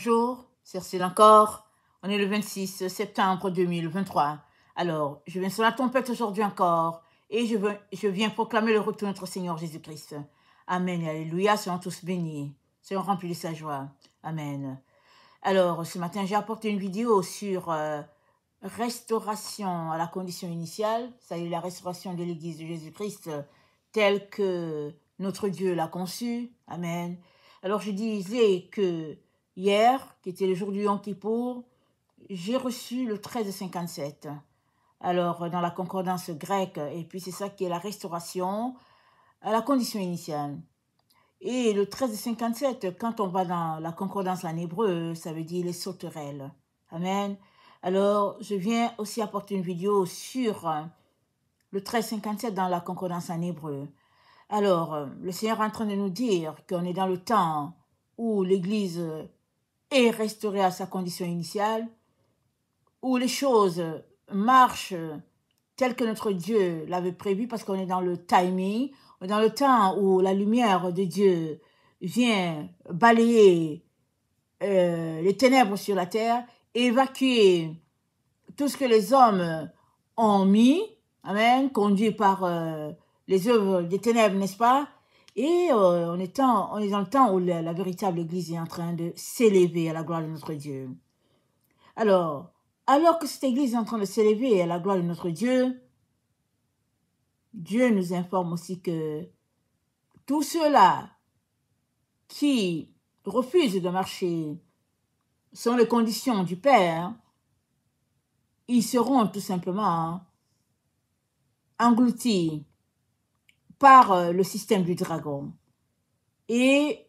Bonjour, c'est Cyril encore. On est le 26 septembre 2023. Alors, je viens sur la tempête aujourd'hui encore et je viens proclamer le retour de notre Seigneur Jésus-Christ. Amen et alléluia, soyons tous bénis, soyons remplis de sa joie. Amen. Alors, ce matin, j'ai apporté une vidéo sur restauration à la condition initiale, c'est-à-dire la restauration de l'Église de Jésus-Christ telle que notre Dieu l'a conçue. Amen. Alors, je disais que hier, qui était le jour du Yom Kippour, j'ai reçu le 1357. Alors, dans la concordance grecque, et puis c'est ça qui est la restauration à la condition initiale. Et le 1357, quand on va dans la concordance en hébreu, ça veut dire les sauterelles. Amen. Alors, je viens aussi apporter une vidéo sur le 1357 dans la concordance en hébreu. Alors, le Seigneur est en train de nous dire qu'on est dans le temps où l'Église est restaurée à sa condition initiale, où les choses marchent telles que notre Dieu l'avait prévu, parce qu'on est dans le timing, on est dans le temps où la lumière de Dieu vient balayer les ténèbres sur la terre, évacuer tout ce que les hommes ont mis, amen, conduit par les œuvres des ténèbres, n'est-ce pas? Et on est dans le temps où la véritable Église est en train de s'élever à la gloire de notre Dieu. Alors que cette Église est en train de s'élever à la gloire de notre Dieu, Dieu nous informe aussi que tous ceux-là qui refusent de marcher selon les conditions du Père, ils seront tout simplement engloutis par le système du dragon. Et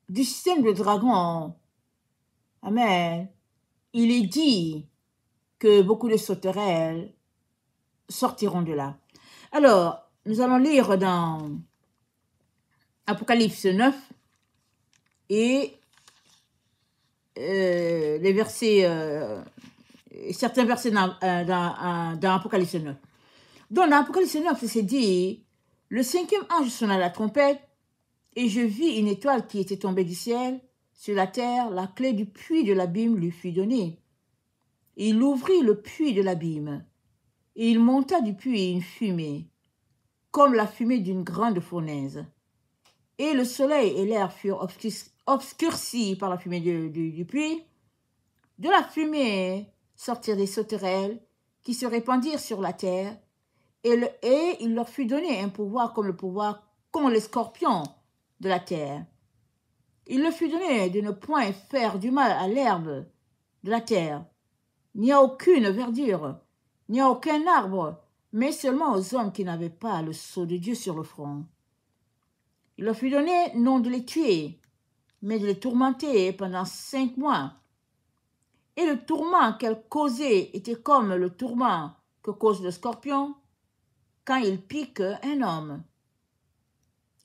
du système du dragon, amen, il est dit que beaucoup de sauterelles sortiront de là. Alors, nous allons lire dans Apocalypse 9 et les versets, certains versets dans Apocalypse 9. Donc, dans Apocalypse 9, c'est dit, le cinquième ange sonna la trompette et je vis une étoile qui était tombée du ciel sur la terre. La clé du puits de l'abîme lui fut donnée. Il ouvrit le puits de l'abîme et il monta du puits une fumée, comme la fumée d'une grande fournaise. Et le soleil et l'air furent obscurcis par la fumée du puits. De la fumée sortirent des sauterelles qui se répandirent sur la terre, et il leur fut donné un pouvoir comme le pouvoir qu'ont les scorpions de la terre. Il leur fut donné de ne point faire du mal à l'herbe de la terre, ni à aucune verdure, ni à aucun arbre, mais seulement aux hommes qui n'avaient pas le sceau de Dieu sur le front. Il leur fut donné non de les tuer, mais de les tourmenter pendant 5 mois. Et le tourment qu'elles causaient était comme le tourment que cause le scorpion quand il pique un homme.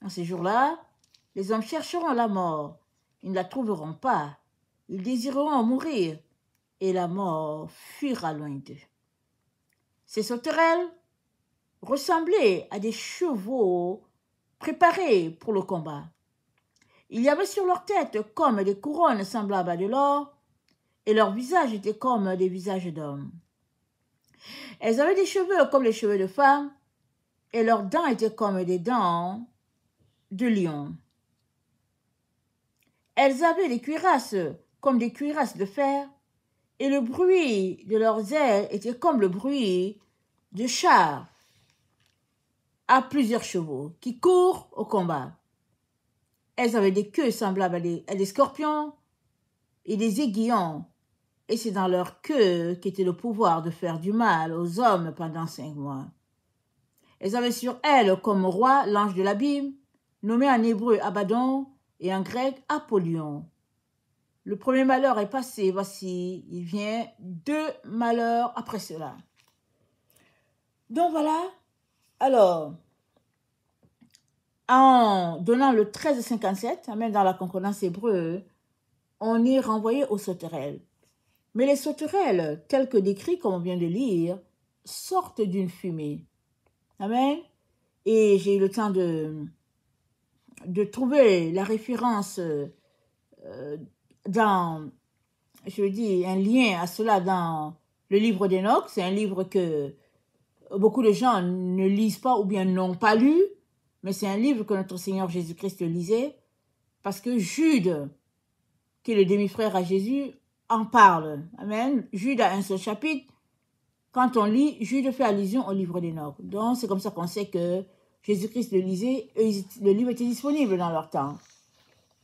En ces jours-là, les hommes chercheront la mort, ils ne la trouveront pas. Ils désireront mourir, et la mort fuira loin d'eux. Ces sauterelles ressemblaient à des chevaux préparés pour le combat. Il y avait sur leur tête comme des couronnes semblables à de l'or, et leurs visages étaient comme des visages d'hommes. Elles avaient des cheveux comme les cheveux de femmes, et leurs dents étaient comme des dents de lion. Elles avaient des cuirasses comme des cuirasses de fer, et le bruit de leurs ailes était comme le bruit de chars à plusieurs chevaux qui courent au combat. Elles avaient des queues semblables à des scorpions et des aiguillons, et c'est dans leur queue qu'était le pouvoir de faire du mal aux hommes pendant 5 mois. Elles avaient sur elles comme roi l'ange de l'abîme, nommé en hébreu Abaddon et en grec Apollyon. Le premier malheur est passé, voici, il vient 2 malheurs après cela. Donc voilà, alors, en donnant le 1357, même dans la concordance hébreu, on est renvoyé aux sauterelles. Mais les sauterelles, telles que décrites, comme on vient de lire, sortent d'une fumée. Amen. Et j'ai eu le temps de trouver la référence je dis, un lien à cela dans le livre d'Enoch. C'est un livre que beaucoup de gens ne lisent pas ou bien n'ont pas lu, mais c'est un livre que notre Seigneur Jésus-Christ lisait, parce que Jude, qui est le demi-frère à Jésus, en parle. Amen. Jude a un seul chapitre. Quand on lit, Jude fait allusion au livre d'Enoch. Donc, c'est comme ça qu'on sait que Jésus-Christ le lisait, et le livre était disponible dans leur temps.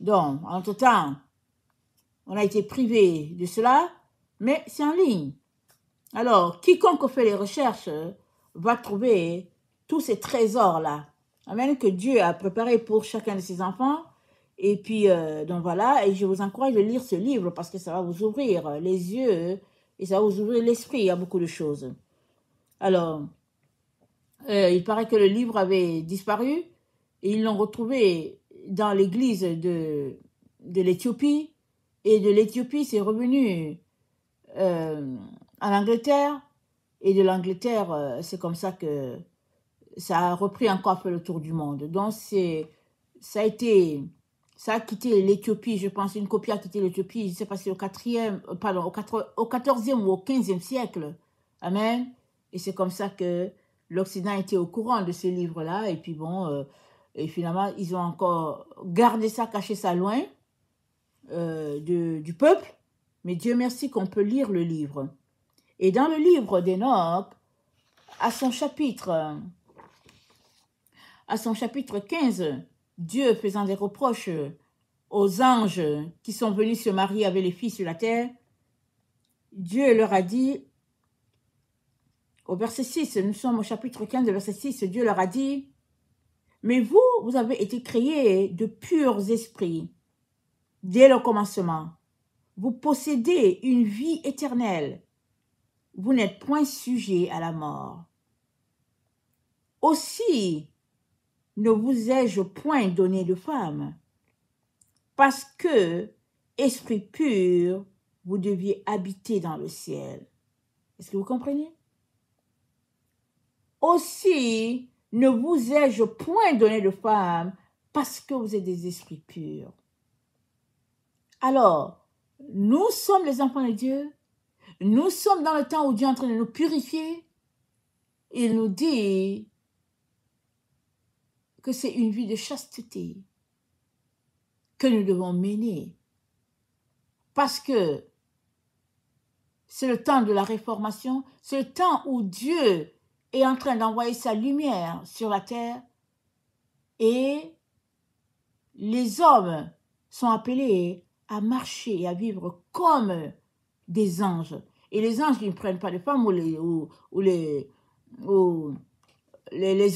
Donc, entre-temps, on a été privé de cela, mais c'est en ligne. Alors, quiconque fait les recherches va trouver tous ces trésors-là. Amen, que Dieu a préparé pour chacun de ses enfants. Et puis, donc voilà, et je vous encourage de lire ce livre parce que ça va vous ouvrir les yeux et ça va vous ouvrir l'esprit à beaucoup de choses. Alors, il paraît que le livre avait disparu et ils l'ont retrouvé dans l'église de l'Éthiopie. Et de l'Éthiopie, c'est revenu en Angleterre. Et de l'Angleterre, c'est comme ça que ça a repris encore fait le tour du monde. Donc, ça a quitté l'Éthiopie, je pense, une copie a quitté l'Éthiopie, je ne sais pas si au 14e ou au 15e siècle. Amen. Et c'est comme ça que l'Occident était au courant de ce livre-là. Et puis bon, et finalement, ils ont encore gardé ça, caché ça loin du peuple. Mais Dieu merci qu'on peut lire le livre. Et dans le livre d'Enoch, à son chapitre 15, Dieu faisant des reproches aux anges qui sont venus se marier avec les filles sur la terre, Dieu leur a dit, au verset 6, nous sommes au chapitre 15, verset 6, Dieu leur a dit, « Mais vous, vous avez été créés de purs esprits dès le commencement. Vous possédez une vie éternelle. Vous n'êtes point sujet à la mort. Aussi, ne vous ai-je point donné de femme, parce que, esprit pur, vous deviez habiter dans le ciel. » Est-ce que vous comprenez? Aussi, ne vous ai-je point donné de femme, parce que vous êtes des esprits purs. Alors, nous sommes les enfants de Dieu. Nous sommes dans le temps où Dieu est en train de nous purifier. Il nous dit que c'est une vie de chasteté que nous devons mener. Parce que c'est le temps de la réformation, c'est le temps où Dieu est en train d'envoyer sa lumière sur la terre et les hommes sont appelés à marcher et à vivre comme des anges. Et les anges qui ne prennent pas de femmes les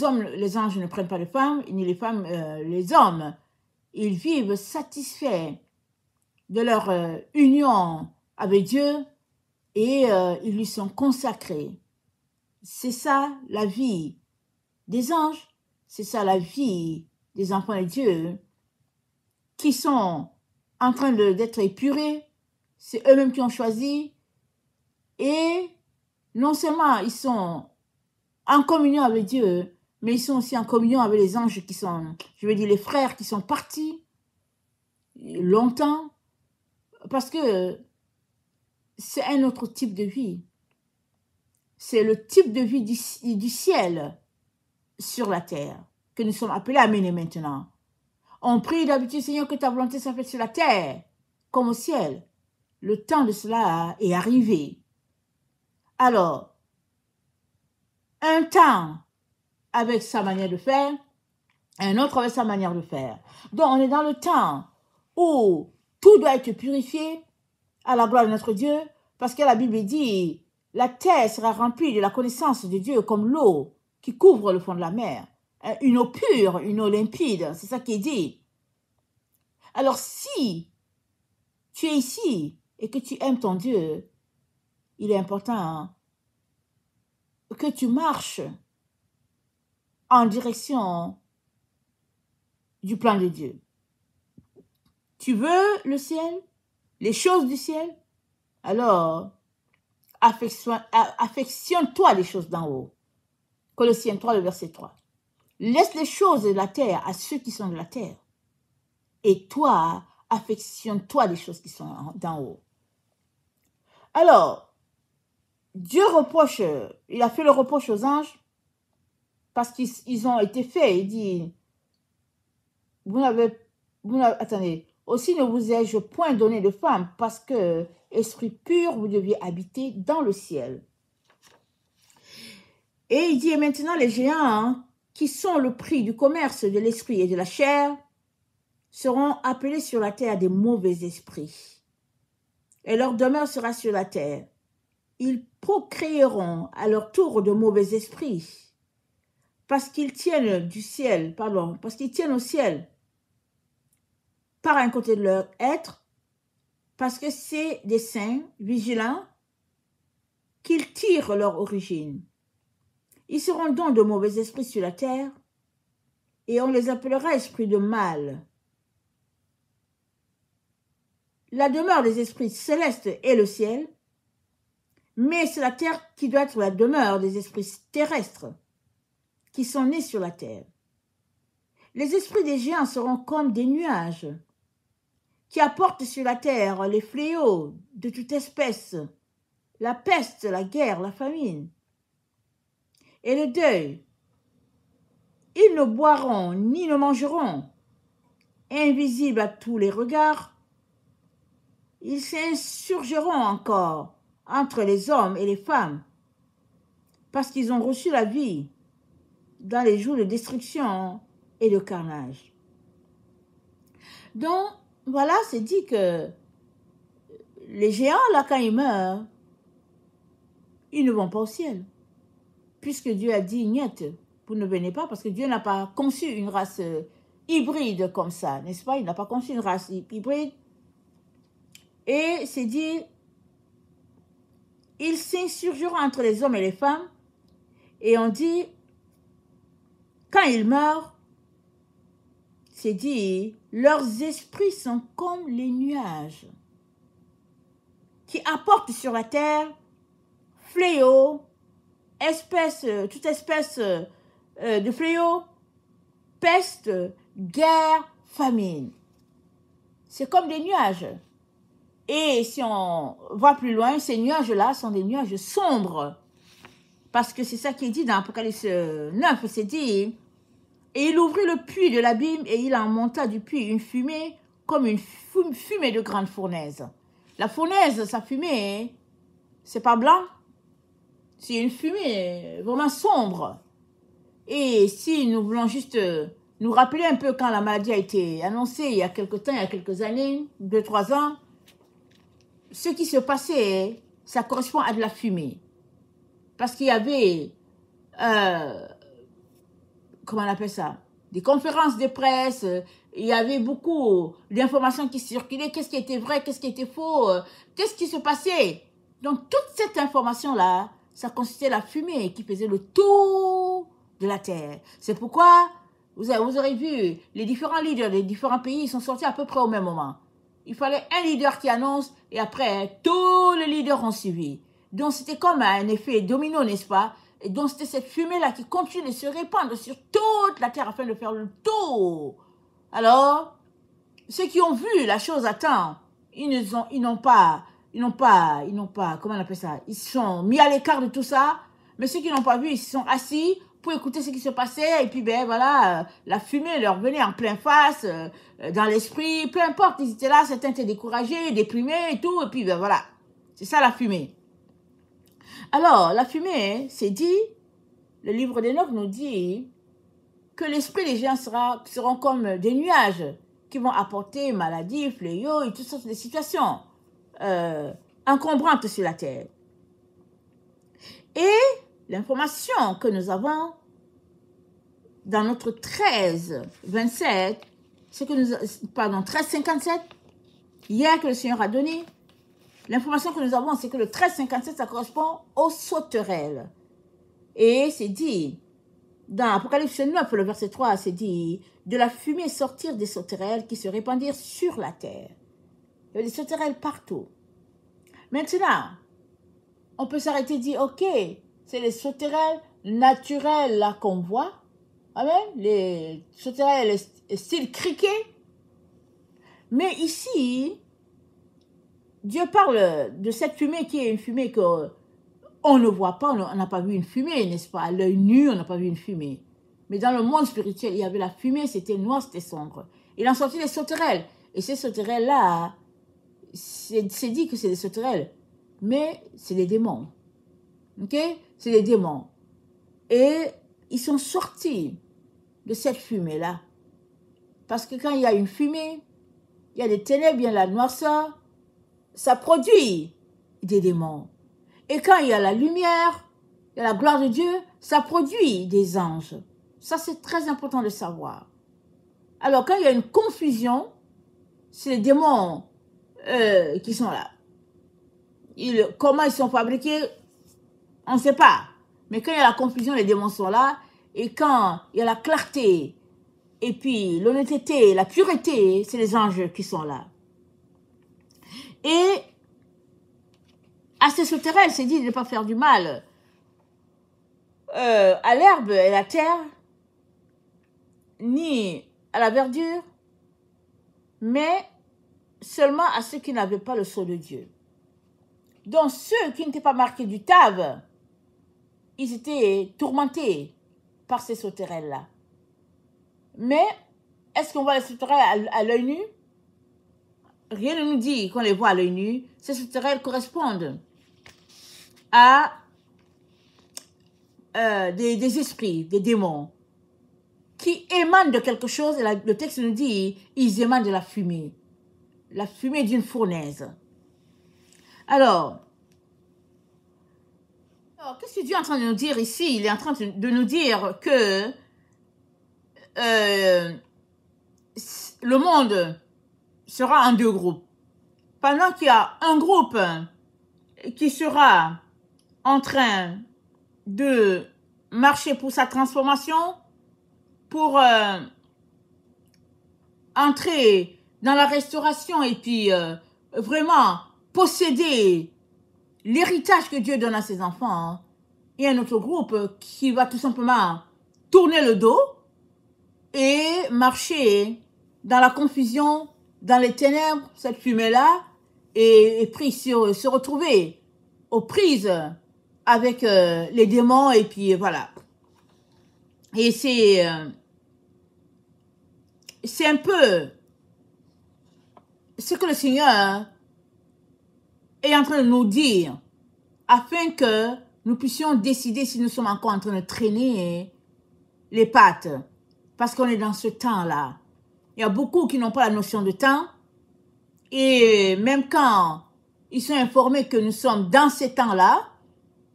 hommes, les anges ne prennent pas de femmes, ni les femmes, les hommes, ils vivent satisfaits de leur union avec Dieu et ils lui sont consacrés. C'est ça la vie des anges, c'est ça la vie des enfants de Dieu qui sont en train d'être épurés, c'est eux-mêmes qui ont choisi et non seulement ils sont en communion avec Dieu, mais ils sont aussi en communion avec les anges qui sont, je veux dire les frères qui sont partis longtemps, parce que c'est un autre type de vie. C'est le type de vie du ciel sur la terre que nous sommes appelés à mener maintenant. On prie d'habitude, Seigneur, que ta volonté soit faite sur la terre comme au ciel. Le temps de cela est arrivé. Alors, un temps avec sa manière de faire, un autre avec sa manière de faire. Donc, on est dans le temps où tout doit être purifié à la gloire de notre Dieu, parce que la Bible dit, la terre sera remplie de la connaissance de Dieu comme l'eau qui couvre le fond de la mer. Une eau pure, une eau limpide, c'est ça qui est dit. Alors, si tu es ici et que tu aimes ton Dieu, il est important que tu marches en direction du plan de Dieu. Tu veux le ciel, les choses du ciel, alors affectionne-toi les choses d'en haut. Colossiens 3, le verset 3. Laisse les choses de la terre à ceux qui sont de la terre. Et toi, affectionne-toi des choses qui sont d'en haut. Alors, Dieu reproche, il a fait le reproche aux anges parce qu'ils ont été faits. Il dit, attendez, aussi ne vous ai-je point donné de femme parce que, esprit pur, vous deviez habiter dans le ciel. Et il dit, et maintenant les géants qui sont le prix du commerce de l'esprit et de la chair seront appelés sur la terre des mauvais esprits. Et leur demeure sera sur la terre. Ils procréeront à leur tour de mauvais esprits, parce qu'ils tiennent parce qu'ils tiennent au ciel par un côté de leur être, parce que c'est des saints vigilants qu'ils tirent leur origine. Ils seront donc de mauvais esprits sur la terre, et on les appellera esprits de mal. La demeure des esprits célestes est le ciel, mais c'est la terre qui doit être la demeure des esprits terrestres qui sont nés sur la terre. Les esprits des géants seront comme des nuages qui apportent sur la terre les fléaux de toute espèce, la peste, la guerre, la famine et le deuil. Ils ne boiront ni ne mangeront, invisibles à tous les regards. Ils s'insurgeront encore entre les hommes et les femmes, parce qu'ils ont reçu la vie dans les jours de destruction et de carnage. Donc, voilà, c'est dit que les géants, là, quand ils meurent, ils ne vont pas au ciel. Puisque Dieu a dit, niet, vous ne venez pas, parce que Dieu n'a pas conçu une race hybride comme ça, n'est-ce pas? Il n'a pas conçu une race hybride. Et c'est dit, ils s'insurgeront entre les hommes et les femmes, et on dit, quand ils meurent, c'est dit, leurs esprits sont comme les nuages qui apportent sur la terre fléaux, toute espèce de fléaux, peste, guerre, famine. C'est comme des nuages. Et si on va plus loin, ces nuages-là sont des nuages sombres. Parce que c'est ça qui est dit dans Apocalypse 9, c'est dit, et il ouvrit le puits de l'abîme et il en monta du puits une fumée comme une fumée de grande fournaise. La fournaise, sa fumée, c'est pas blanc, c'est une fumée vraiment sombre. Et si nous voulons juste nous rappeler un peu quand la maladie a été annoncée il y a quelques temps, il y a quelques années, 2-3 ans, ce qui se passait, ça correspond à de la fumée. Parce qu'il y avait, comment on appelle ça, des conférences de presse, il y avait beaucoup d'informations qui circulaient, qu'est-ce qui était vrai, qu'est-ce qui était faux, qu'est-ce qui se passait. Donc toute cette information-là, ça consistait la fumée qui faisait le tour de la terre. C'est pourquoi vous aurez vu, les différents leaders des différents pays, ils sont sortis à peu près au même moment. Il fallait un leader qui annonce et après, tous les leaders ont suivi. Donc, c'était comme un effet domino, n'est-ce pas? Et donc, c'était cette fumée-là qui continue de se répandre sur toute la terre afin de faire le tour. Alors, ceux qui ont vu la chose à temps, ils n'ont pas, comment on appelle ça? Ils se sont mis à l'écart de tout ça. Mais ceux qui n'ont pas vu, ils se sont assis pour écouter ce qui se passait. Et puis, ben voilà, la fumée leur venait en plein face, dans l'esprit. Peu importe, ils étaient là, certains étaient découragés, déprimés et tout. Et puis, ben voilà, c'est ça la fumée. Alors, la fumée, c'est dit, le livre d'Enoch nous dit que l'esprit des gens seront comme des nuages qui vont apporter maladies, fléaux et toutes sortes de situations encombrantes sur la terre. Et l'information que nous avons dans notre 13-27, c'est que nous, pardon, 13-57, hier que le Seigneur a donné, l'information que nous avons, c'est que le 13-57, ça correspond aux sauterelles. Et c'est dit, dans Apocalypse 9, le verset 3, c'est dit, de la fumée sortir des sauterelles qui se répandirent sur la terre. Il y a des sauterelles partout. Maintenant, on peut s'arrêter et dire, ok, c'est les sauterelles naturelles là qu'on voit. Amen. Les sauterelles style criquet. Mais ici, Dieu parle de cette fumée qui est une fumée que on ne voit pas, on n'a pas vu une fumée, n'est-ce pas? À l'œil nu, on n'a pas vu une fumée. Mais dans le monde spirituel, il y avait la fumée, c'était noir, c'était sombre. Il en sortit des sauterelles. Et ces sauterelles-là, c'est dit que c'est des sauterelles, mais c'est des démons. Ok? C'est des démons. Et ils sont sortis de cette fumée-là. Parce que quand il y a une fumée, il y a des ténèbres, il y a la noirceur, ça produit des démons. Et quand il y a la lumière, il y a la gloire de Dieu, ça produit des anges. Ça, c'est très important de savoir. Alors, quand il y a une confusion, c'est les démons qui sont là. Comment ils sont fabriqués, on ne sait pas. Mais quand il y a la confusion, les démons sont là. Et quand il y a la clarté, et puis l'honnêteté, la pureté, c'est les anges qui sont là. Et à ces sauterelles, c'est dit de ne pas faire du mal à l'herbe et à la terre, ni à la verdure, mais seulement à ceux qui n'avaient pas le sceau de Dieu. Donc ceux qui n'étaient pas marqués du Tav, ils étaient tourmentés par ces sauterelles-là. Mais est-ce qu'on voit les sauterelles à l'œil nu? Rien ne nous dit qu'on les voit à l'œil nu. Ces sauterelles correspondent à des esprits, des démons, qui émanent de quelque chose. Et le texte nous dit, ils émanent de la fumée d'une fournaise. Alors, qu'est-ce que Dieu est en train de nous dire ici? Il est en train de nous dire que le monde sera en deux groupes. Pendant qu'il y a un groupe qui sera en train de marcher pour sa transformation, pour entrer dans la restauration et puis vraiment posséder l'héritage que Dieu donne à ses enfants, hein. Il y a un autre groupe qui va tout simplement tourner le dos et marcher dans la confusion, dans les ténèbres, cette fumée-là, et puis se retrouver aux prises avec les démons, et puis voilà. Et c'est un peu ce que le Seigneur est en train de nous dire, afin que nous puissions décider si nous sommes encore en train de traîner les pattes, parce qu'on est dans ce temps-là. Il y a beaucoup qui n'ont pas la notion de temps, et même quand ils sont informés que nous sommes dans ces temps-là,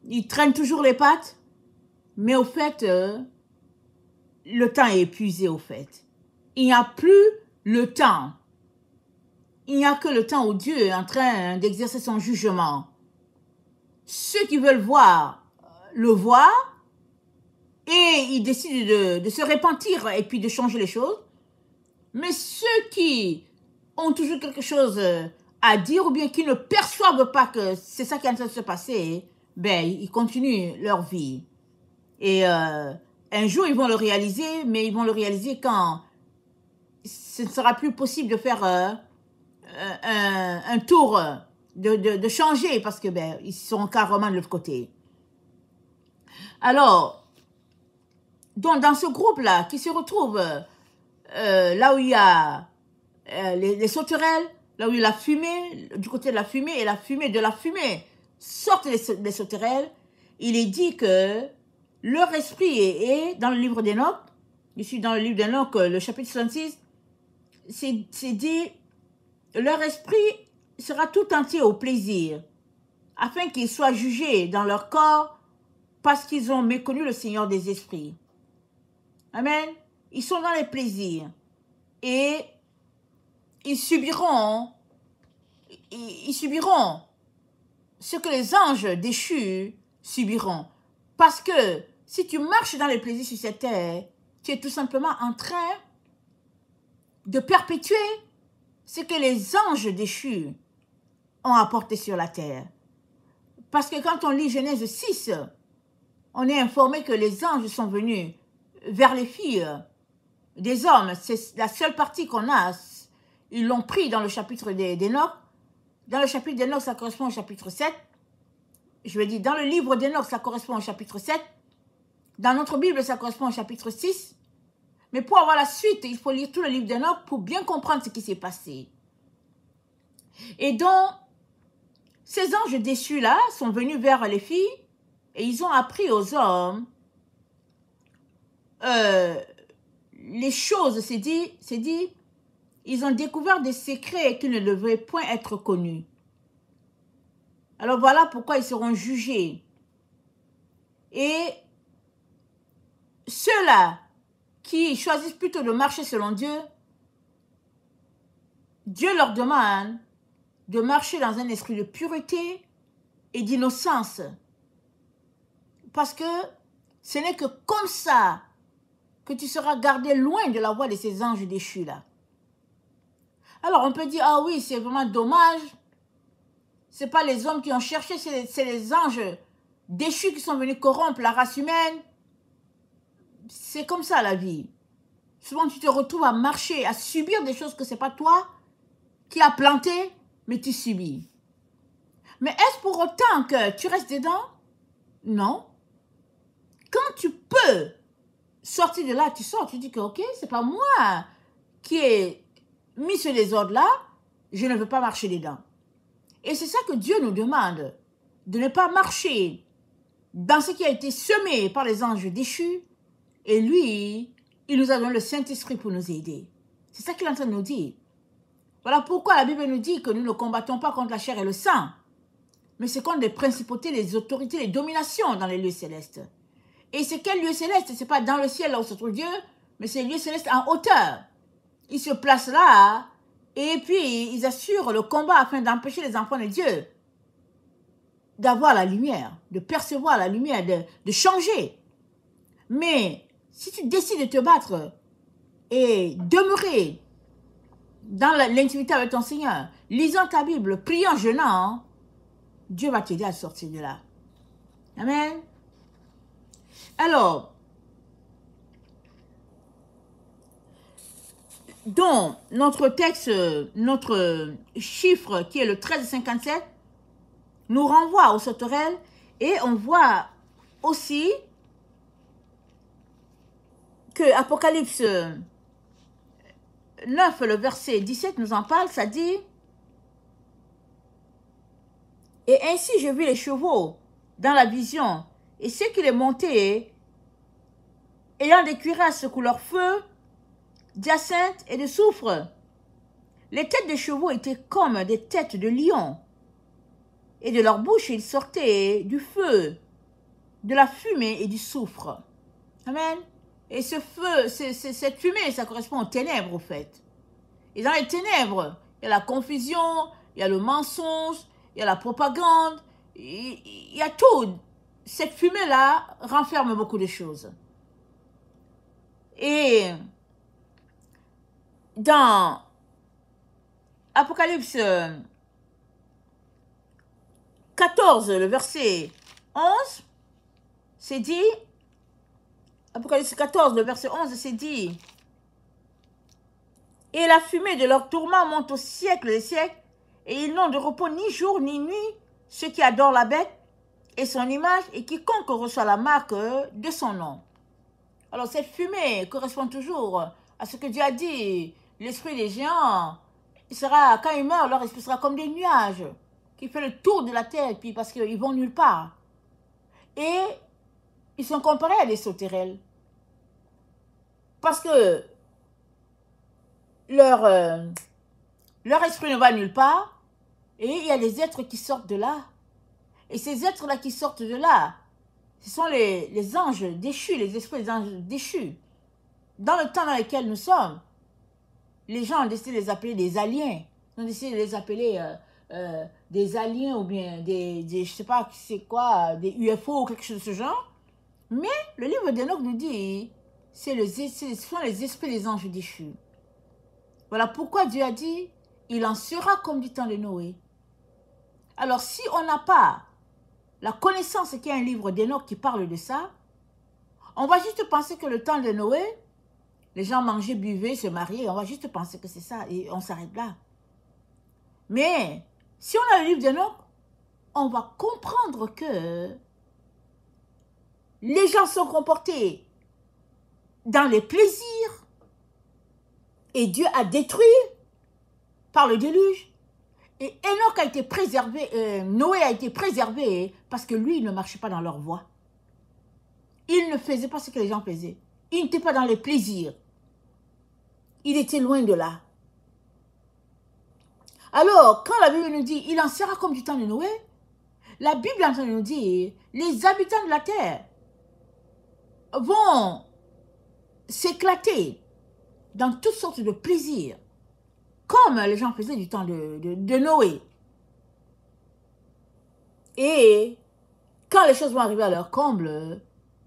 ils traînent toujours les pattes, mais au fait, le temps est épuisé au fait. Il n'y a plus le temps. Il n'y a que le temps où Dieu est en train d'exercer son jugement. Ceux qui veulent voir, le voient, et ils décident de se repentir et puis de changer les choses. Mais ceux qui ont toujours quelque chose à dire ou bien qui ne perçoivent pas que c'est ça qui est en train de se passer, ben, ils continuent leur vie. Et un jour, ils vont le réaliser, mais ils vont le réaliser quand ce ne sera plus possible de faire un tour, de changer, parce que ben, ils sont carrément de l'autre côté. Alors, donc dans ce groupe-là, qui se retrouve là où il y a les sauterelles, là où il y a la fumée, du côté de la fumée, et la fumée de la fumée sortent les sauterelles, il est dit que leur esprit est dans le livre d'Enoch, ici dans le livre d'Enoch, le chapitre 66, c'est dit, leur esprit sera tout entier au plaisir, afin qu'ils soient jugés dans leur corps, parce qu'ils ont méconnu le Seigneur des esprits. Amen. Ils sont dans les plaisirs. Et ils subiront ce que les anges déchus subiront. Parce que si tu marches dans les plaisirs sur cette terre, tu es tout simplement en train de perpétuer ce que les anges déchus ont apporté sur la terre. Parce que quand on lit Genèse 6, on est informé que les anges sont venus vers les filles des hommes. C'est la seule partie qu'on a. ils l'ont pris dans le chapitre d'Enoch. Dans le chapitre d'Enoch, ça correspond au chapitre 7. Je vais dire, dans le livre d'Enoch, ça correspond au chapitre 7. Dans notre Bible, ça correspond au chapitre 6. Mais pour avoir la suite, il faut lire tout le livre d'Enoch pour bien comprendre ce qui s'est passé. Et donc, ces anges déchus-là sont venus vers les filles et ils ont appris aux hommes les choses, c'est dit, ils ont découvert des secrets qui ne devraient point être connus. Alors voilà pourquoi ils seront jugés. Et ceux-là qui choisissent plutôt de marcher selon Dieu, Dieu leur demande de marcher dans un esprit de pureté et d'innocence. Parce que ce n'est que comme ça que tu seras gardé loin de la voie de ces anges déchus-là. Alors on peut dire, ah oui, c'est vraiment dommage. Ce n'est pas les hommes qui ont cherché, c'est les anges déchus qui sont venus corrompre la race humaine. C'est comme ça la vie. Souvent tu te retrouves à marcher, à subir des choses que ce n'est pas toi qui as planté, mais tu subis. Mais est-ce pour autant que tu restes dedans? Non. Quand tu peux sortir de là, tu sors, tu dis que ok, c'est pas moi qui ai mis ce désordre-là, je ne veux pas marcher dedans. Et c'est ça que Dieu nous demande, de ne pas marcher dans ce qui a été semé par les anges déchus. Et lui, il nous a donné le Saint-Esprit pour nous aider. C'est ça qu'il est en train de nous dire. Voilà pourquoi la Bible nous dit que nous ne combattons pas contre la chair et le sang, mais c'est contre les principautés, les autorités, les dominations dans les lieux célestes. Et c'est quel lieu céleste? Ce n'est pas dans le ciel là où se trouve Dieu, mais c'est les lieux célestes en hauteur. Ils se placent là et puis ils assurent le combat afin d'empêcher les enfants de Dieu d'avoir la lumière, de percevoir la lumière, de changer. Mais si tu décides de te battre et demeurer dans l'intimité avec ton Seigneur, lisant ta Bible, priant, jeûnant, Dieu va t'aider à sortir de là. Amen. Alors, dans notre texte, notre chiffre qui est le 1357, nous renvoie aux sauterelles et on voit aussi que Apocalypse 9, le verset 17 nous en parle, ça dit « Et ainsi je vis les chevaux dans la vision, et ceux qui les montaient, ayant des cuirasses couleur feu, d'hyacinthe et de soufre. Les têtes des chevaux étaient comme des têtes de lions, et de leur bouche il sortait du feu, de la fumée et du soufre. » Amen. Et ce feu, cette fumée, ça correspond aux ténèbres, au fait. Et dans les ténèbres, il y a la confusion, il y a le mensonge, il y a la propagande, il y a tout. Cette fumée-là renferme beaucoup de choses. Et dans Apocalypse 14, le verset 11, c'est dit, Apocalypse 14, le verset 11, c'est dit, « Et la fumée de leur tourment monte au siècle des siècles, et ils n'ont de repos ni jour ni nuit, ceux qui adorent la bête et son image, et quiconque reçoit la marque de son nom. » Alors cette fumée correspond toujours à ce que Dieu a dit. L'esprit des géants, sera, quand ils meurent, leur esprit sera comme des nuages, qui fait le tour de la terre, puis parce qu'ils vont nulle part. Et ils sont comparés à des sauterelles. Parce que leur esprit ne va nulle part, et il y a des êtres qui sortent de là. Et ces êtres-là qui sortent de là, ce sont les anges déchus, les esprits des anges déchus. Dans le temps dans lequel nous sommes, les gens ont décidé de les appeler des aliens. Ils ont décidé de les appeler des aliens ou bien des je sais pas c'est quoi, des UFO ou quelque chose de ce genre. Mais le livre d'Enoch nous dit, ce sont les esprits des anges déchus. Voilà pourquoi Dieu a dit, il en sera comme du temps de Noé. Alors si on n'a pas la connaissance qu'il y a un livre d'Enoch qui parle de ça, on va juste penser que le temps de Noé, Les gens mangeaient, buvaient, se mariaient. On va juste penser que c'est ça et on s'arrête là. Mais si on a le livre d'Enoch, on va comprendre que les gens sont comportés dans les plaisirs et Dieu a détruit par le déluge. Et Enoch a été préservé, Noé a été préservé parce que lui, il ne marchait pas dans leur voie. Il ne faisait pas ce que les gens faisaient. Il n'était pas dans les plaisirs. Il était loin de là. Alors, quand la Bible nous dit, il en sera comme du temps de Noé, la Bible est en train de nous dire, les habitants de la terre vont s'éclater dans toutes sortes de plaisirs, comme les gens faisaient du temps de Noé. Et quand les choses vont arriver à leur comble,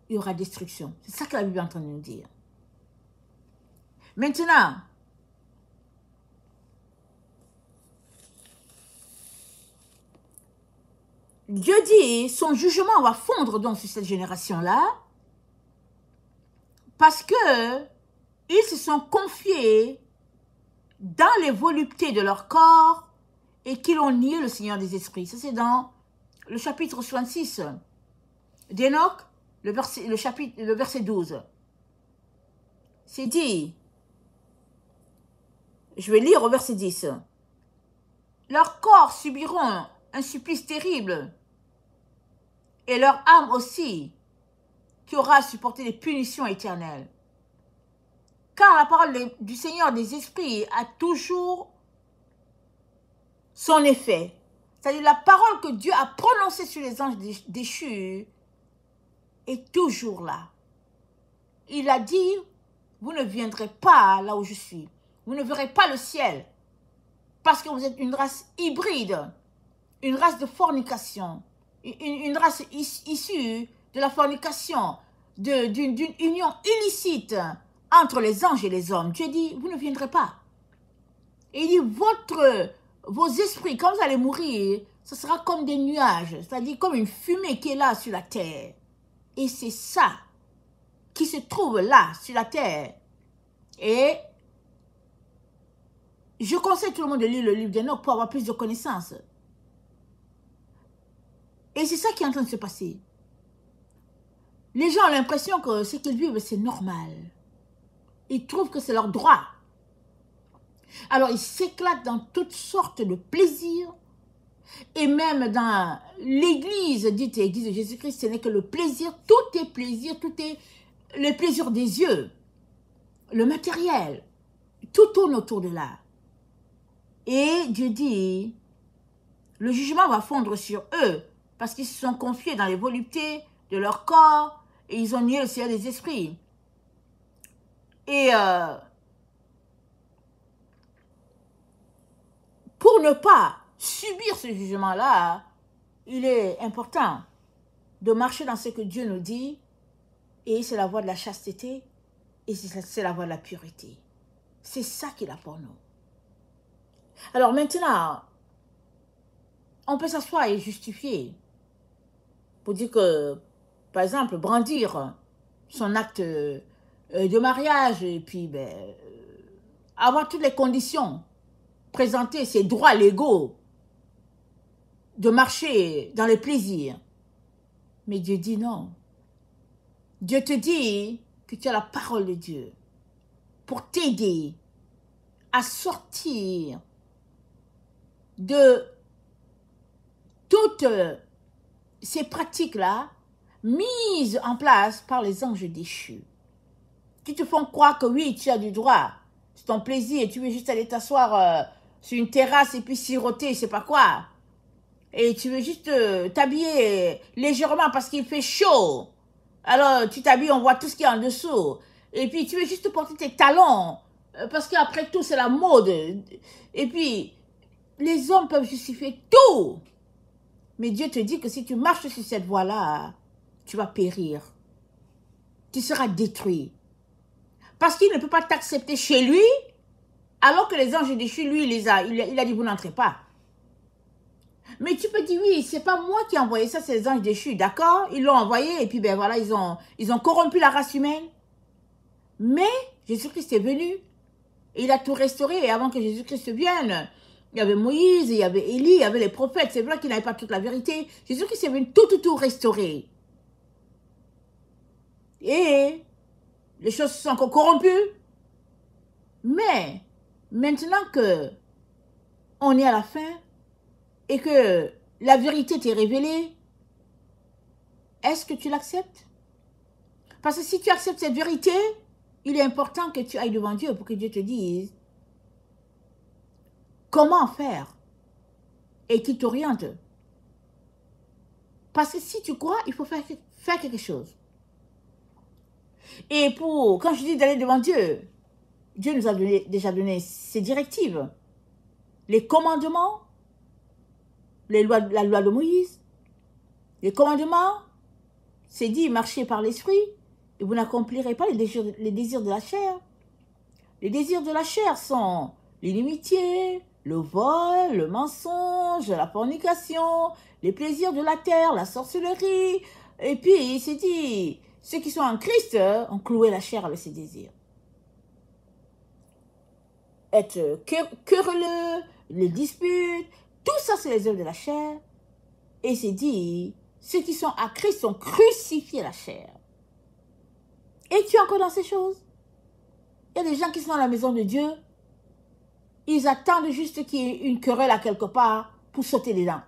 il y aura destruction. C'est ça que la Bible est en train de nous dire. Maintenant, Dieu dit, son jugement va fondre donc sur cette génération-là, parce que ils se sont confiés dans les voluptés de leur corps et qu'ils ont nié le Seigneur des esprits. Ça, c'est dans le chapitre 66 d'Enoch, le verset 12. C'est dit, je vais lire au verset 10. Leurs corps subiront un supplice terrible, et leur âme aussi, qui aura à supporter des punitions éternelles. Car la parole du Seigneur des esprits a toujours son effet. C'est-à-dire la parole que Dieu a prononcée sur les anges déchus est toujours là. Il a dit, vous ne viendrez pas là où je suis. Vous ne verrez pas le ciel. Parce que vous êtes une race hybride, une race de fornication, une race issue de la fornication, d'une union illicite entre les anges et les hommes. Dieu dit, vous ne viendrez pas. Et il dit, vos esprits, quand vous allez mourir, ce sera comme des nuages, c'est-à-dire comme une fumée qui est là sur la terre. Et c'est ça qui se trouve là, sur la terre. Et je conseille tout le monde de lire le livre d'Enoch pour avoir plus de connaissances. Et c'est ça qui est en train de se passer. Les gens ont l'impression que ce qu'ils vivent, c'est normal. Ils trouvent que c'est leur droit. Alors, ils s'éclatent dans toutes sortes de plaisirs. Et même dans l'église, dite église de Jésus-Christ, ce n'est que le plaisir. Tout est plaisir, tout est le plaisir des yeux. Le matériel. Tout tourne autour de là. Et Dieu dit, le jugement va fondre sur eux. Parce qu'ils se sont confiés dans les voluptés de leur corps. Et ils ont nié le Seigneur des esprits. Et pour ne pas subir ce jugement-là, il est important de marcher dans ce que Dieu nous dit. Et c'est la voie de la chasteté. Et c'est la voie de la pureté. C'est ça qu'il a pour nous. Alors maintenant, on peut s'asseoir et justifier. Pour dire que, par exemple, brandir son acte de mariage et puis avoir toutes les conditions, présenter ses droits légaux de marcher dans les plaisirs. Mais Dieu dit non. Dieu te dit que tu as la parole de Dieu pour t'aider à sortir de toutes ces pratiques-là mises en place par les anges déchus, qui te font croire que oui, tu as du droit, c'est ton plaisir, et tu veux juste aller t'asseoir sur une terrasse et puis siroter, je sais pas quoi, et tu veux juste t'habiller légèrement parce qu'il fait chaud, alors tu t'habilles, on voit tout ce qu'il y a en dessous, et puis tu veux juste porter tes talons, parce qu'après tout c'est la mode, et puis les hommes peuvent justifier tout. Mais Dieu te dit que si tu marches sur cette voie-là, tu vas périr. Tu seras détruit. Parce qu'il ne peut pas t'accepter chez lui, alors que les anges déchus, lui, il a dit, vous n'entrez pas. Mais tu peux dire, oui, c'est pas moi qui ai envoyé ça, c'est les anges déchus, d'accord? Ils l'ont envoyé, et puis voilà, ils ont corrompu la race humaine. Mais Jésus-Christ est venu. Et il a tout restauré. Et avant que Jésus-Christ vienne, il y avait Moïse, il y avait Élie, il y avait les prophètes. C'est vrai qu'il n'avait pas toute la vérité. Jésus-Christ est venu tout restaurer. Et les choses sont encore corrompues. Mais maintenant que on est à la fin et que la vérité t'est révélée, est-ce que tu l'acceptes? Parce que si tu acceptes cette vérité, il est important que tu ailles devant Dieu pour que Dieu te dise comment faire et qu'il t'oriente. Parce que si tu crois, il faut faire quelque chose. Et quand je dis d'aller devant Dieu, Dieu nous a déjà donné ses directives, les commandements, la loi de Moïse. Les commandements, c'est dit, marchez par l'esprit et vous n'accomplirez pas les désirs de la chair. Les désirs de la chair sont l'inimitié, le vol, le mensonge, la fornication, les plaisirs de la terre, la sorcellerie. Et puis, il s'est dit, ceux qui sont en Christ ont cloué la chair avec ses désirs. Être querelleux, les disputes, tout ça c'est les œuvres de la chair. Et c'est dit, ceux qui sont à Christ ont crucifié la chair. Et tu es encore dans ces choses? Il y a des gens qui sont dans la maison de Dieu, ils attendent juste qu'il y ait une querelle à quelque part pour sauter dedans.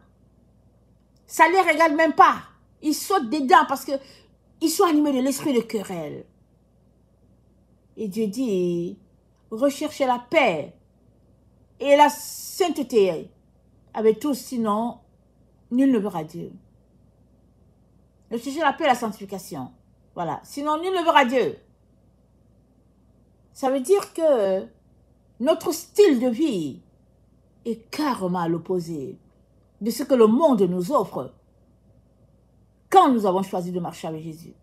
Ça ne les regarde même pas. Ils sautent dedans parce qu'ils sont animés de l'esprit de querelle. Et Dieu dit, recherchez la paix et la sainteté avec tous, sinon nul ne verra Dieu. Recherchez la paix et la sanctification. Voilà. Sinon nul ne verra Dieu. Ça veut dire que notre style de vie est carrément à l'opposé de ce que le monde nous offre quand nous avons choisi de marcher avec Jésus.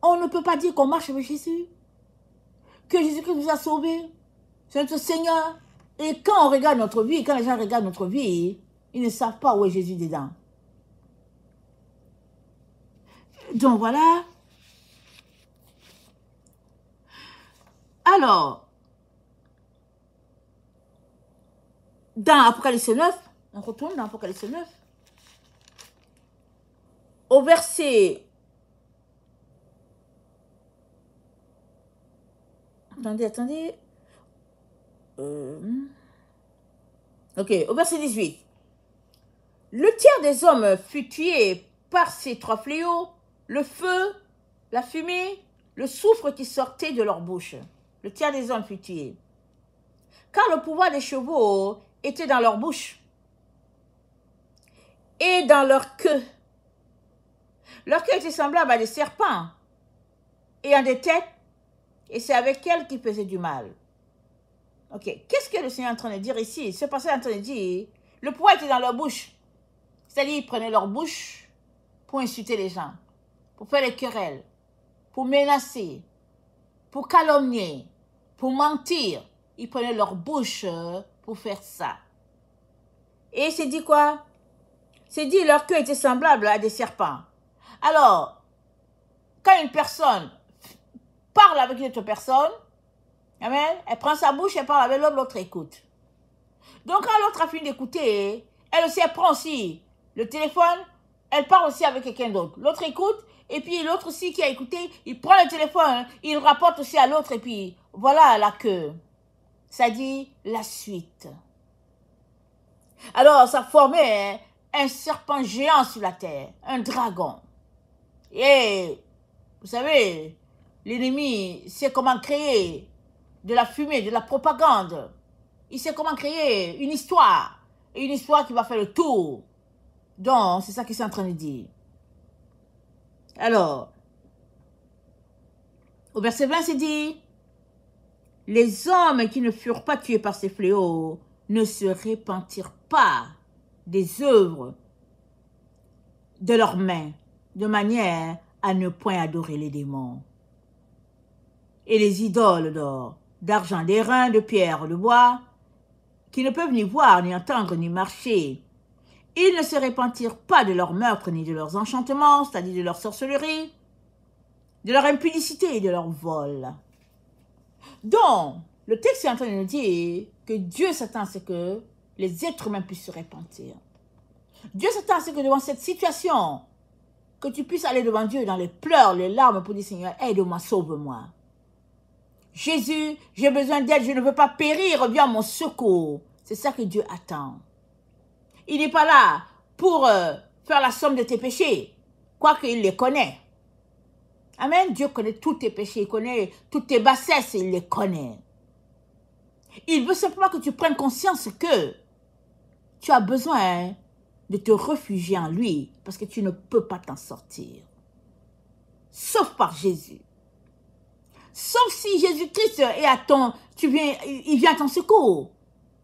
On ne peut pas dire qu'on marche avec Jésus, que Jésus-Christ nous a sauvés, c'est notre Seigneur. Et quand on regarde notre vie, quand les gens regardent notre vie, ils ne savent pas où est Jésus dedans. Donc voilà. Alors, dans Apocalypse 9, on retourne dans Apocalypse 9, au verset... Attendez. Ok, au verset 18. Le tiers des hommes fut tué par ces trois fléaux, le feu, la fumée, le soufre qui sortait de leur bouche. Le tiers des hommes fut tué. Car le pouvoir des chevaux était dans leur bouche et dans leur queue. Leur queue était semblable à des serpents ayant des têtes, et c'est avec elles qu'ils faisaient du mal. Ok, qu'est-ce que le Seigneur est en train de dire ici? Ce passage est en train de dire, le pouvoir était dans leur bouche. C'est-à-dire, ils prenaient leur bouche pour insulter les gens, pour faire les querelles, pour menacer, pour calomnier, pour mentir. Ils prenaient leur bouche pour faire ça. Et c'est dit quoi? C'est dit, leur queue était semblable à des serpents. Alors, quand une personne parle avec une autre personne, amen, elle prend sa bouche, elle parle avec l'autre, l'autre écoute. Donc, quand l'autre a fini d'écouter, elle aussi, elle prend aussi le téléphone, elle parle aussi avec quelqu'un d'autre. L'autre écoute, et puis l'autre aussi qui a écouté, il prend le téléphone, il rapporte aussi à l'autre, et puis voilà la queue. Ça dit la suite. Alors, ça formait un serpent géant sur la terre, un dragon. Et, vous savez, l'ennemi sait comment créer de la fumée, de la propagande. Il sait comment créer une histoire. Et une histoire qui va faire le tour. Donc, c'est ça qu'il est en train de dire. Alors, au verset 20, c'est dit, les hommes qui ne furent pas tués par ces fléaux ne se repentirent pas des œuvres de leurs mains, de manière à ne point adorer les démons. Et les idoles d'or, d'argent, d'airain, de pierre, de bois, qui ne peuvent ni voir, ni entendre, ni marcher. Ils ne se repentirent pas de leurs meurtres, ni de leurs enchantements, c'est-à-dire de leur sorcellerie, de leur impudicité et de leur vol. Donc, le texte est en train de nous dire que Dieu s'attend à ce que les êtres humains puissent se repentir. Dieu s'attend à ce que devant cette situation, que tu puisses aller devant Dieu dans les pleurs, les larmes pour dire Seigneur, aide-moi, sauve-moi. Jésus, j'ai besoin d'aide, je ne veux pas périr, viens à mon secours. C'est ça que Dieu attend. Il n'est pas là pour faire la somme de tes péchés, quoique il les connaît. Amen. Dieu connaît tous tes péchés, il connaît toutes tes bassesses, il les connaît. Il veut simplement que tu prennes conscience que tu as besoin de te réfugier en lui, parce que tu ne peux pas t'en sortir. Sauf par Jésus. Sauf si Jésus-Christ est à il vient à ton secours.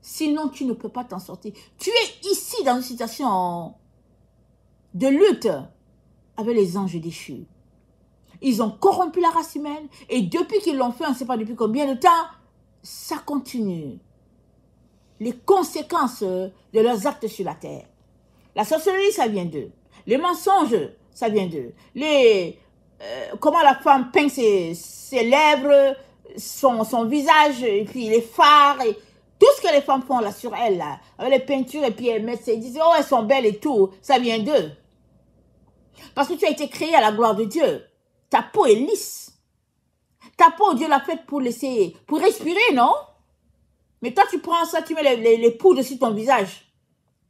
Sinon, tu ne peux pas t'en sortir. Tu es ici dans une situation de lutte avec les anges déchus. Ils ont corrompu la race humaine et depuis qu'ils l'ont fait, on ne sait pas depuis combien de temps, ça continue. Les conséquences de leurs actes sur la terre. La sorcellerie, ça vient d'eux. Les mensonges, ça vient d'eux. Comment la femme peint ses lèvres, son visage, et puis les fards, et tout ce que les femmes font là sur elles, là, avec les peintures, et puis elles mettent, ils disent, oh, elles sont belles et tout, ça vient d'eux. Parce que tu as été créé à la gloire de Dieu. Ta peau est lisse. Ta peau, Dieu l'a faite pour respirer, non? Mais toi, tu prends ça, tu mets les poudres sur ton visage.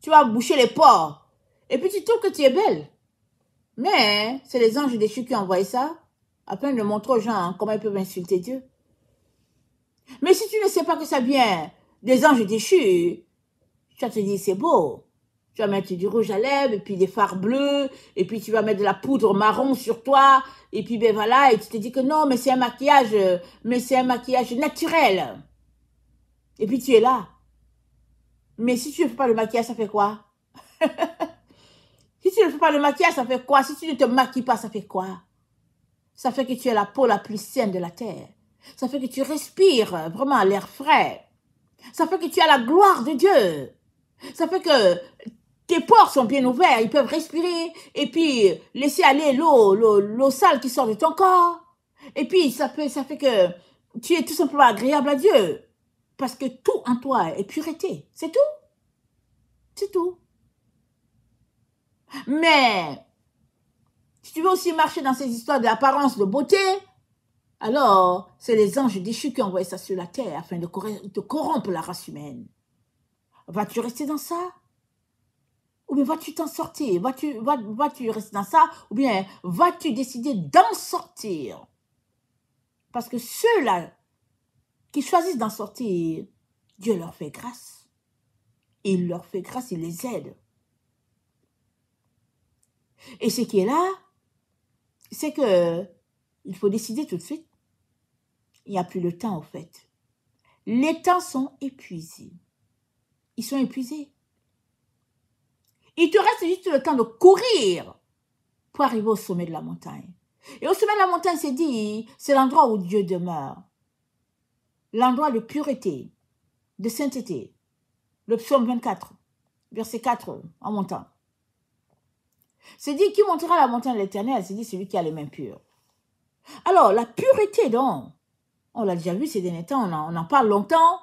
Tu vas boucher les pores. Et puis tu trouves que tu es belle. Mais c'est les anges déchus qui ont envoyé ça, afin de montrer aux gens comment ils peuvent insulter Dieu. Mais si tu ne sais pas que ça vient des anges déchus, tu vas te dire, c'est beau. Tu vas mettre du rouge à lèvres, et puis des fards bleus, et puis tu vas mettre de la poudre marron sur toi, et puis ben voilà, et tu te dis que non, mais c'est un maquillage naturel. Et puis tu es là. Mais si tu ne fais pas le maquillage, ça fait quoi? Si tu ne fais pas le maquillage, ça fait quoi? Si tu ne te maquilles pas, ça fait quoi? Ça fait que tu as la peau la plus saine de la terre. Ça fait que tu respires vraiment l'air frais. Ça fait que tu as la gloire de Dieu. Ça fait que tes pores sont bien ouverts, ils peuvent respirer et puis laisser aller l'eau sale qui sort de ton corps. Et puis ça fait que tu es tout simplement agréable à Dieu. Parce que tout en toi est pureté. C'est tout. C'est tout. Mais si tu veux aussi marcher dans ces histoires d'apparence, de beauté, alors c'est les anges déchus qui ont envoyé ça sur la terre afin de corrompre la race humaine. Vas-tu rester dans ça? Ou bien vas-tu t'en sortir? Vas-tu rester dans ça? Ou bien vas-tu décider d'en sortir? Parce que ceux-là qui choisissent d'en sortir, Dieu leur fait grâce. Il leur fait grâce, il les aide. Et ce qui est là, c'est que il faut décider tout de suite. Il n'y a plus le temps, en fait. Les temps sont épuisés. Ils sont épuisés. Il te reste juste le temps de courir pour arriver au sommet de la montagne. Et au sommet de la montagne, c'est dit, c'est l'endroit où Dieu demeure. L'endroit de pureté, de sainteté. Le psaume 24, verset 4, en montant. C'est dit, qui montera la montagne de l'Éternel? C'est dit, celui qui a les mains pures. Alors, la pureté, donc, on l'a déjà vu ces derniers temps, on en parle longtemps.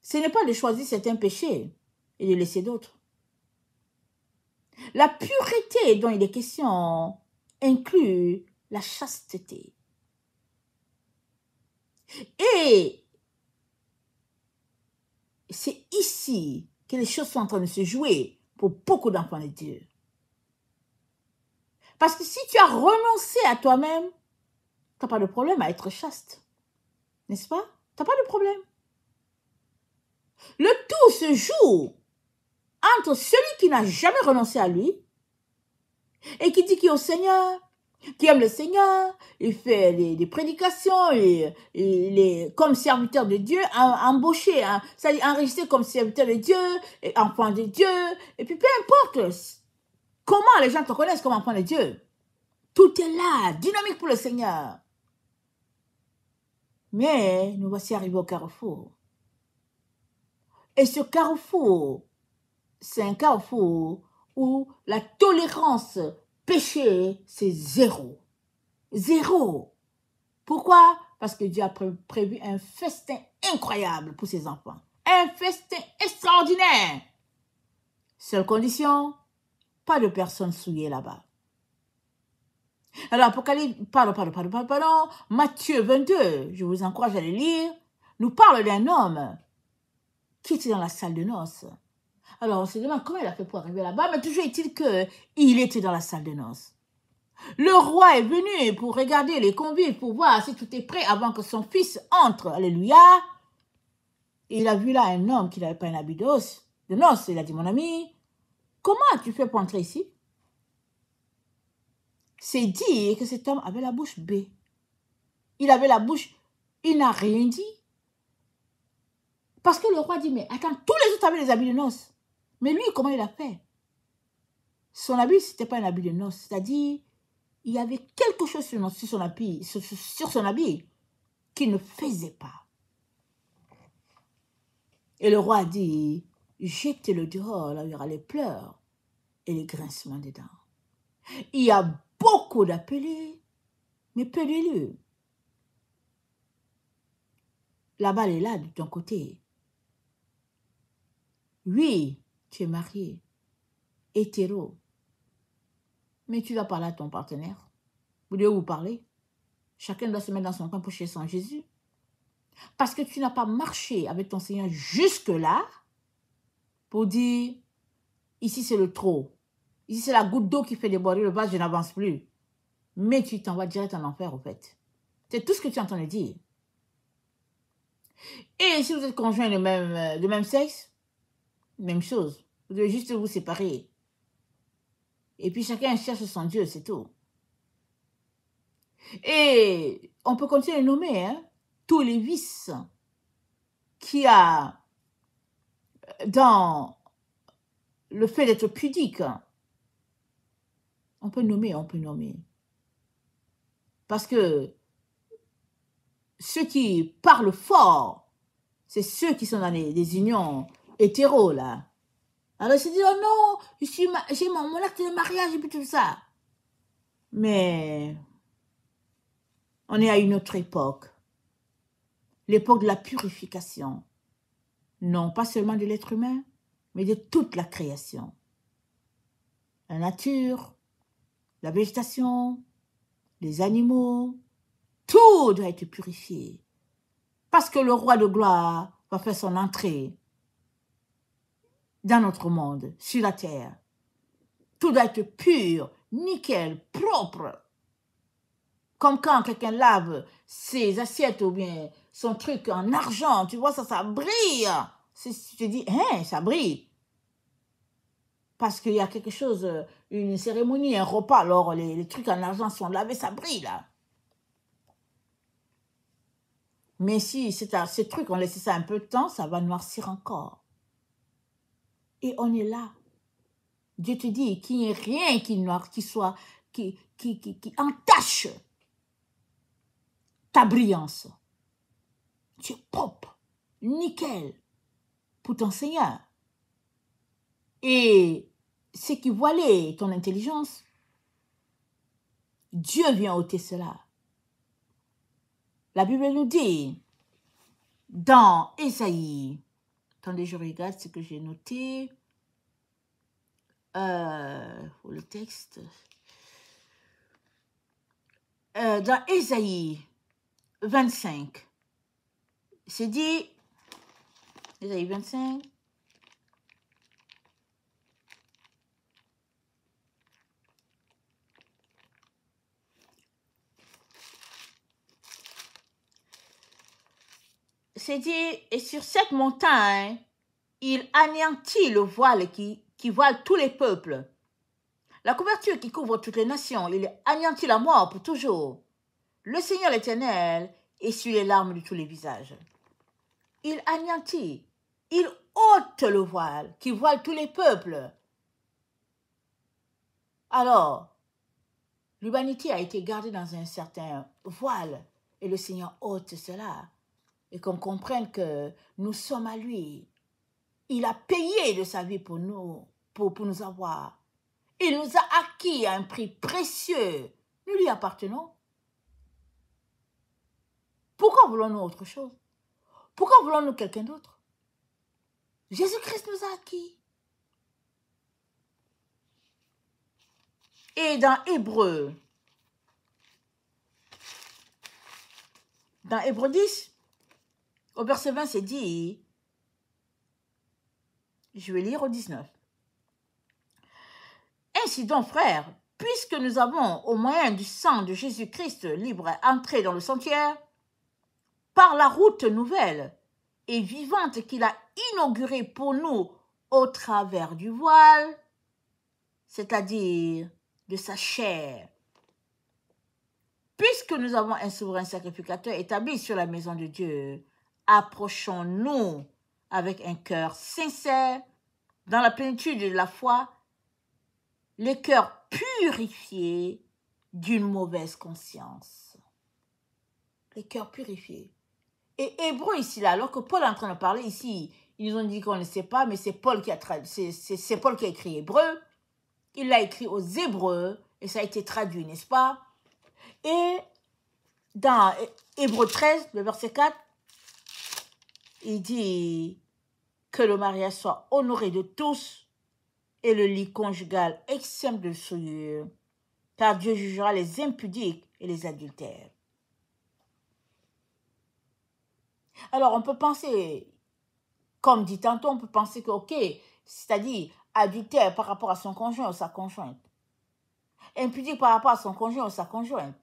Ce n'est pas de choisir certains péchés et de laisser d'autres. La pureté dont il est question inclut la chasteté. Et c'est ici que les choses sont en train de se jouer pour beaucoup d'enfants de Dieu. Parce que si tu as renoncé à toi-même, tu n'as pas de problème à être chaste. N'est-ce pas? Tu n'as pas de problème. Le tout se joue entre celui qui n'a jamais renoncé à lui et qui dit qu'il est au Seigneur, qui aime le Seigneur, il fait des prédications, il est comme serviteur de Dieu, embauché, c'est-à-dire enregistré comme serviteur de Dieu, et enfant de Dieu, et puis peu importe comment les gens te connaissent comme enfant de Dieu. Tout est là, dynamique pour le Seigneur. Mais nous voici arrivés au carrefour. Et ce carrefour, c'est un carrefour où la tolérance péché, c'est zéro. Zéro. Pourquoi? Parce que Dieu a prévu un festin incroyable pour ses enfants. Un festin extraordinaire. Seule condition, pas de personnes souillées là-bas. Alors, Matthieu 22, je vous encourage à le lire, nous parle d'un homme qui était dans la salle de noces. Alors, on se demande comment il a fait pour arriver là-bas, mais toujours est-il qu'il était dans la salle de noces. Le roi est venu pour regarder les convives, pour voir si tout est prêt avant que son fils entre. Alléluia. Et il a vu là un homme qui n'avait pas un habit de noces. Il a dit, mon ami, comment as-tu fait pour entrer ici? C'est dit que cet homme avait la bouche bée. Il avait la bouche, il n'a rien dit. Parce que le roi dit, mais attends, tous les autres avaient des habits de noces. Mais lui, comment il a fait? Son habit, ce n'était pas un habit de noces. C'est-à-dire, il y avait quelque chose sur son habit qu'il ne faisait pas. Et le roi a dit, jetez-le dehors, là où il y aura les pleurs et les grincements des dents. Il y a beaucoup d'appelés, mais peu d'élus. La balle est là de ton côté. Oui, tu es marié, hétéro, mais tu dois parler à ton partenaire. Vous devez vous parler. Chacun doit se mettre dans son camp pour chercher son Jésus. Parce que tu n'as pas marché avec ton Seigneur jusque-là pour dire, ici c'est le trop. Ici c'est la goutte d'eau qui fait déborder le vase, je n'avance plus. Mais tu t'envoies direct en enfer, au fait. C'est tout ce que tu es en train de dire. Et si vous êtes conjoints de même sexe, même chose. Vous devez juste vous séparer. Et puis chacun cherche son Dieu, c'est tout. Et on peut continuer à nommer tous les vices qu'il y a dans le fait d'être pudique. On peut nommer. Parce que ceux qui parlent fort, c'est ceux qui sont dans des unions hétéros, là. Alors, ils se disent, oh non, j'ai mon acte de mariage et puis tout ça. Mais on est à une autre époque. L'époque de la purification. Non, pas seulement de l'être humain, mais de toute la création. La nature, la végétation, les animaux, tout doit être purifié. Parce que le roi de gloire va faire son entrée dans notre monde, sur la terre. Tout doit être pur, nickel, propre. Comme quand quelqu'un lave ses assiettes ou bien son truc en argent, tu vois, ça brille. Tu te dis, hein, ça brille. Parce qu'il y a quelque chose, une cérémonie, un repas, alors les trucs en argent sont lavés, ça brille là. Mais si ces trucs, on laisse ça un peu de temps, ça va noircir encore. Et on est là. Dieu te dit qu'il n'y ait rien qui entache ta brillance. Tu es propre, nickel, pour ton Seigneur. Et ce qui voilait ton intelligence, Dieu vient ôter cela. La Bible nous dit, dans Ésaïe, attendez, je regarde ce que j'ai noté, le texte, dans Ésaïe 25, c'est dit, Ésaïe 25, c'est dit, et sur cette montagne, il anéantit le voile qui voile tous les peuples. La couverture qui couvre toutes les nations, il anéantit la mort pour toujours. Le Seigneur l'Éternel essuie les larmes de tous les visages. Il anéantit, il ôte le voile qui voile tous les peuples. Alors, l'humanité a été gardée dans un certain voile et le Seigneur ôte cela. Et qu'on comprenne que nous sommes à lui. Il a payé de sa vie pour nous avoir. Il nous a acquis à un prix précieux. Nous lui appartenons. Pourquoi voulons-nous autre chose? Pourquoi voulons-nous quelqu'un d'autre? Jésus-Christ nous a acquis. Et dans Hébreu 10, au verset 20, c'est dit, je vais lire au 19. Ainsi donc, frères, puisque nous avons, au moyen du sang de Jésus-Christ, libre entrée dans le sanctuaire, par la route nouvelle et vivante qu'il a inaugurée pour nous au travers du voile, c'est-à-dire de sa chair. Puisque nous avons un souverain sacrificateur établi sur la maison de Dieu, approchons-nous avec un cœur sincère, dans la plénitude de la foi, les cœurs purifiés d'une mauvaise conscience. Les cœurs purifiés. Et Hébreu ici, là, alors que Paul est en train de parler ici, ils nous ont dit qu'on ne sait pas, mais c'est Paul qui a écrit Hébreu. Il l'a écrit aux Hébreux, et ça a été traduit, n'est-ce pas? Et dans Hébreu 13, le verset 4, il dit que le mariage soit honoré de tous et le lit conjugal exempt de souillure, car Dieu jugera les impudiques et les adultères. Alors, on peut penser, comme dit tantôt, on peut penser que, ok, c'est-à-dire adultère par rapport à son conjoint ou sa conjointe, impudique par rapport à son conjoint ou sa conjointe.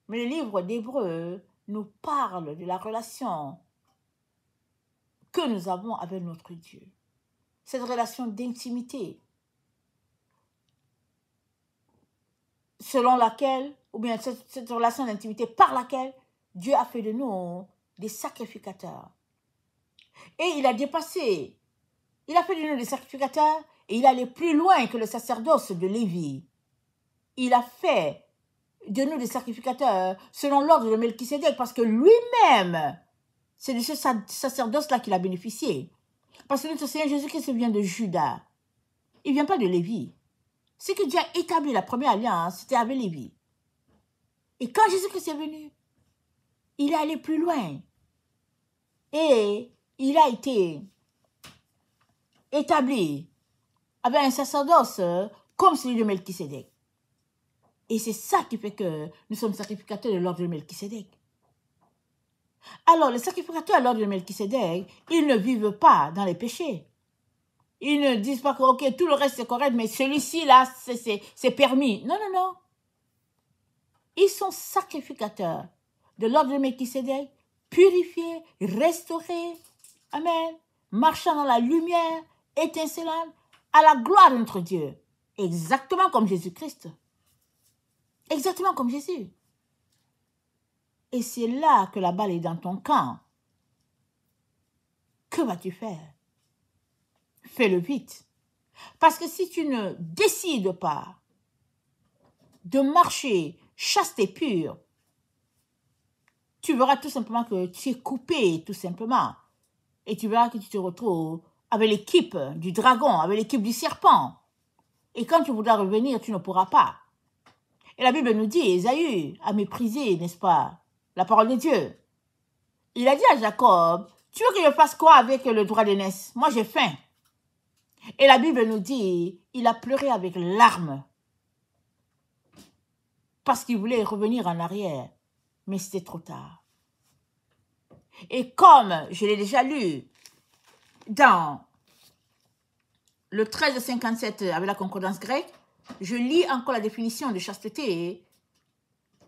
Mais le livre d'Hébreu nous parle de la relation que nous avons avec notre Dieu. Cette relation d'intimité, selon laquelle, ou bien cette relation d'intimité par laquelle Dieu a fait de nous des sacrificateurs. Et il a dépassé, il a fait de nous des sacrificateurs et il allait plus loin que le sacerdoce de Lévi. Il a fait de nous des sacrificateurs selon l'ordre de Melchisédek parce que lui-même, c'est de ce sacerdoce-là qu'il a bénéficié. Parce que notre Seigneur Jésus-Christ vient de Juda. Il ne vient pas de Lévi. C'est que Dieu a établi la première alliance, c'était avec Lévi. Et quand Jésus-Christ est venu, il est allé plus loin. Et il a été établi avec un sacerdoce comme celui de Melchisédek. Et c'est ça qui fait que nous sommes sacrificateurs de l'ordre de Melchisédek. Alors, les sacrificateurs à l'ordre de Melchisédek, ils ne vivent pas dans les péchés. Ils ne disent pas que, ok, tout le reste c'est correct, mais celui-ci, là, c'est permis. Non, non, non. Ils sont sacrificateurs de l'ordre de Melchisédek, purifiés, restaurés, amen, marchant dans la lumière, étincelante, à la gloire de notre Dieu. Exactement comme Jésus-Christ. Exactement comme Jésus. Et c'est là que la balle est dans ton camp. Que vas-tu faire? Fais-le vite. Parce que si tu ne décides pas de marcher chaste et pur, tu verras tout simplement que tu es coupé, tout simplement. Et tu verras que tu te retrouves avec l'équipe du dragon, avec l'équipe du serpent. Et quand tu voudras revenir, tu ne pourras pas. Et la Bible nous dit, Ésaü a méprisé, n'est-ce pas, la parole de Dieu. Il a dit à Jacob, tu veux que je fasse quoi avec le droit d'aînesse? Moi, j'ai faim. Et la Bible nous dit, il a pleuré avec larmes. Parce qu'il voulait revenir en arrière. Mais c'était trop tard. Et comme je l'ai déjà lu dans le 1357 avec la concordance grecque, je lis encore la définition de chasteté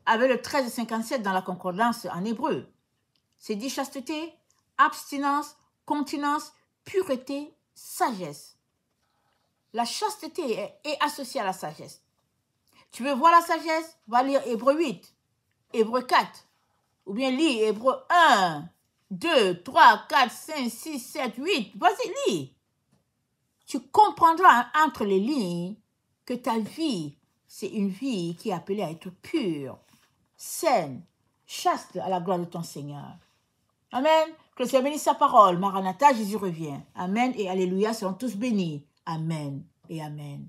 avec le 1357 dans la concordance en hébreu. C'est dit chasteté, abstinence, continence, pureté, sagesse. La chasteté est associée à la sagesse. Tu veux voir la sagesse? Va lire Hébreu 8, Hébreu 4, ou bien lis Hébreu 1, 2, 3, 4, 5, 6, 7, 8. Vas-y, lis. Tu comprendras entre les lignes que ta vie, c'est une vie qui est appelée à être pure, saine, chaste à la gloire de ton Seigneur. Amen. Que le Seigneur bénisse sa parole. Maranatha, Jésus revient. Amen et alléluia, seront tous bénis. Amen et amen.